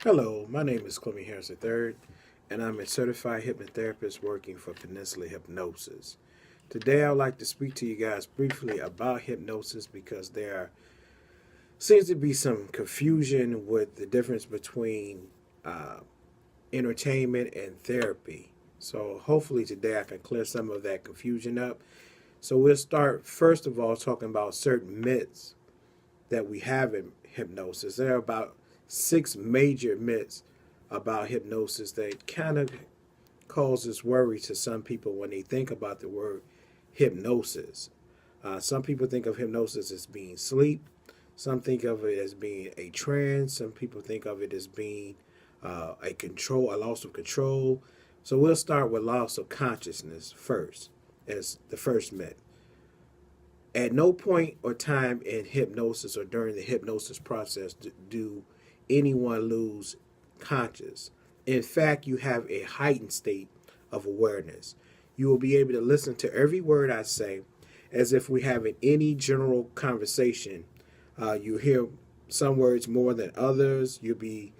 Hello, my name is Clement Harris III, and I'm a certified hypnotherapist working for Peninsula Hypnosis. Today, I'd like to speak to you guys briefly about hypnosis because there seems to be some confusion with the difference between uh, entertainment and therapy. So, hopefully, today I can clear some of that confusion up. So, we'll start first of all talking about certain myths that we have in hypnosis. There are about six major myths about hypnosis that kind of causes worry to some people when they think about the word hypnosis. Some people think of hypnosis as being sleep. Some think of it as being a trance. Some people think of it as being a loss of control. So we'll start with loss of consciousness first, as the first myth. At no point or time in hypnosis or during the hypnosis process do anyone lose conscious. In fact, you have a heightened state of awareness. You will be able to listen to every word I say as if we have in any general conversation. You hear some words more than others. You'll be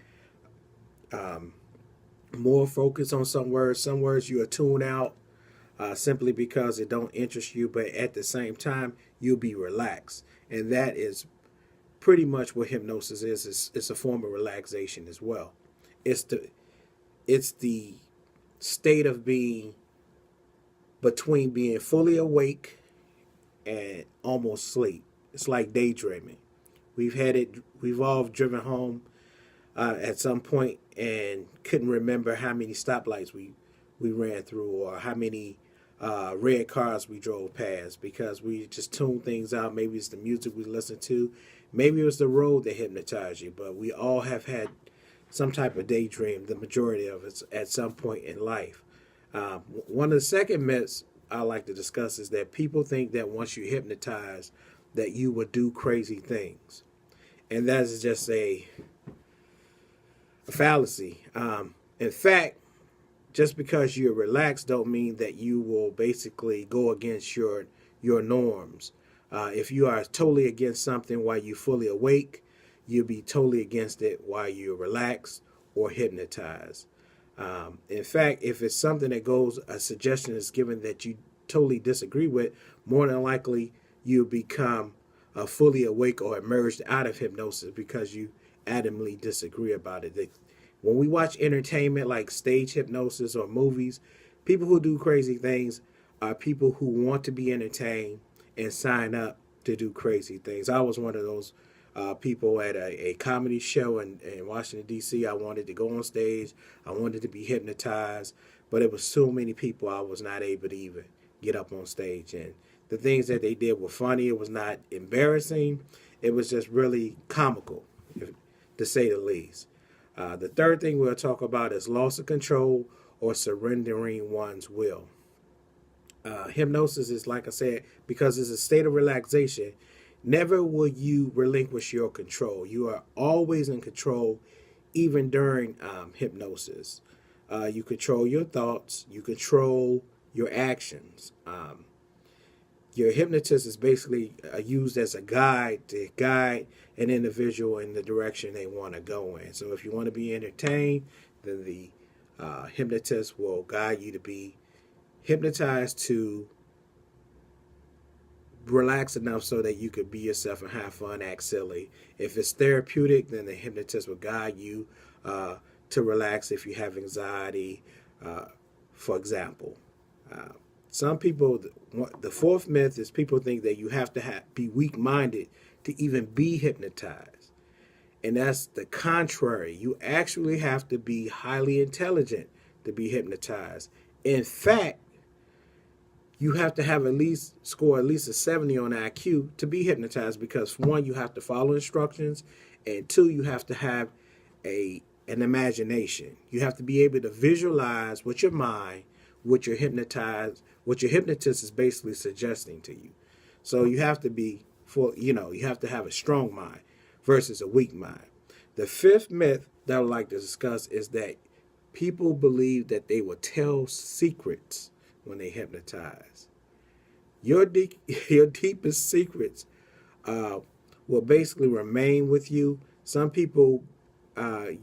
um, more focused on some words. Some words you'll tune out simply because it don't interest you, but at the same time you'll be relaxed, and that is pretty much what hypnosis is. It's a form of relaxation as well. It's the it's the state of being between being fully awake and almost sleep. It's like daydreaming. We've all driven home at some point and couldn't remember how many stoplights we ran through, or how many red cars we drove past, because we just tuned things out. Maybe it's the music we listened to, maybe it was the road that hypnotized you. But we all have had some type of daydream, the majority of us, at some point in life. One of the second myths I like to discuss is that people think that once you hypnotize, that you will do crazy things, and that is just a fallacy. In fact, just because you're relaxed don't mean that you will basically go against your norms. If you are totally against something while you're fully awake, you'll be totally against it while you're relaxed or hypnotized. In fact, if it's something that goes, a suggestion is given that you totally disagree with, more than likely you'll become fully awake or emerged out of hypnosis because you adamantly disagree about it. When we watch entertainment like stage hypnosis or movies, people who do crazy things are people who want to be entertained and sign up to do crazy things. I was one of those people at a comedy show in Washington, D.C. I wanted to go on stage. I wanted to be hypnotized, but it was so many people I was not able to even get up on stage. And the things that they did were funny. It was not embarrassing. It was just really comical, to say the least. The third thing we'll talk about is loss of control or surrendering one's will. Hypnosis is, like I said, because it's a state of relaxation, never will you relinquish your control. You are always in control, even during hypnosis. You control your thoughts, you control your actions. Your hypnotist is basically used as a guide to guide an individual in the direction they want to go in. So if you want to be entertained, then the hypnotist will guide you to be hypnotized to relax enough so that you could be yourself and have fun, act silly. If it's therapeutic, then the hypnotist will guide you to relax if you have anxiety, uh, for example. Uh, some people, the fourth myth is people think that you have to be weak minded to even be hypnotized. And that's the contrary. You actually have to be highly intelligent to be hypnotized. In fact, you have to have score at least a 70 on IQ to be hypnotized, because one, you have to follow instructions, and two, you have to have an imagination. You have to be able to visualize with your mind what your hypnotist is basically suggesting to you. So you have to be you have to have a strong mind versus a weak mind. The fifth myth that I would like to discuss is that people believe that they will tell secrets when they hypnotize. Your deep, your deepest secrets uh, will basically remain with you. Some people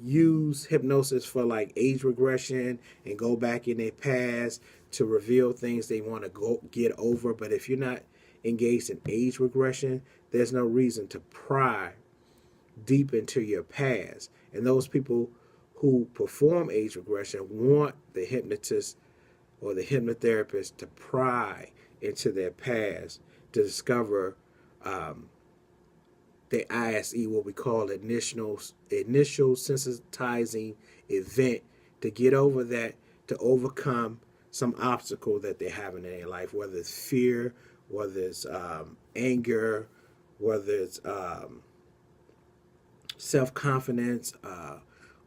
use hypnosis for like age regression and go back in their past to reveal things they want to go get over. But if you're not engaged in age regression, there's no reason to pry deep into your past. And those people who perform age regression want the hypnotist or the hypnotherapist to pry into their past to discover the ISE, what we call initial sensitizing event, to get over that, to overcome some obstacle that they're having in their life, whether it's fear, whether it's anger, whether it's self-confidence,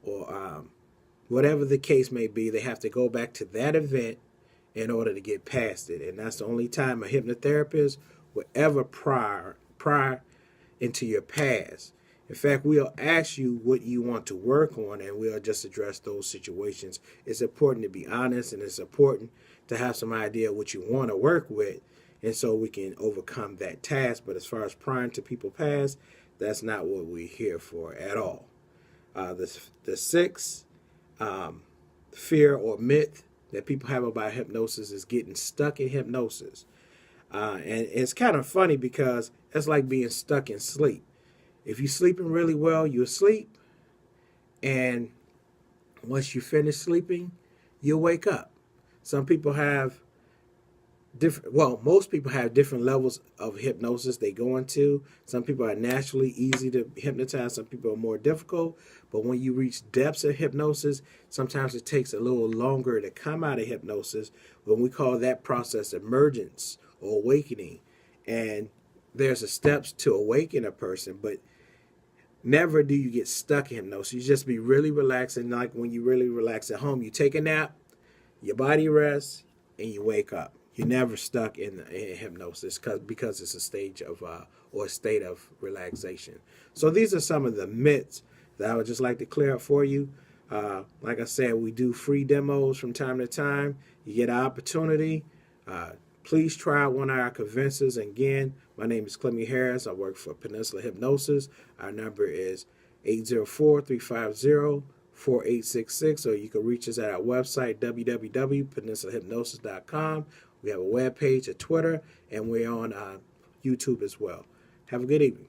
or whatever the case may be. They have to go back to that event in order to get past it. And that's the only time a hypnotherapist will ever pry into your past. In fact, we'll ask you what you want to work on, and we'll just address those situations. It's important to be honest, and it's important to have some idea what you want to work with, and so we can overcome that task. But as far as prying to people's past, that's not what we're here for at all. The sixth fear or myth that people have about hypnosis is getting stuck in hypnosis. And it's kind of funny because it's like being stuck in sleep. If you're sleeping really well, you'll sleep. And once you finish sleeping, you'll wake up. Some people have most people have different levels of hypnosis they go into. Some people are naturally easy to hypnotize. Some people are more difficult. But when you reach depths of hypnosis, sometimes it takes a little longer to come out of hypnosis. When we call that process emergence or awakening. And there's a steps to awaken a person, but never do you get stuck in hypnosis. You just be really relaxed, and like when you really relax at home, you take a nap, your body rests, and you wake up. You're never stuck in hypnosis because it's a stage of or a state of relaxation. So these are some of the myths that I would just like to clear up for you. Like I said, we do free demos from time to time. You get an opportunity. Please try one of our convinces. Again, my name is Clemmy Harris. I work for Peninsula Hypnosis. Our number is 804-350-4866, or you can reach us at our website, www.peninsulahypnosis.com. We have a web page, a Twitter, and we're on YouTube as well. Have a good evening.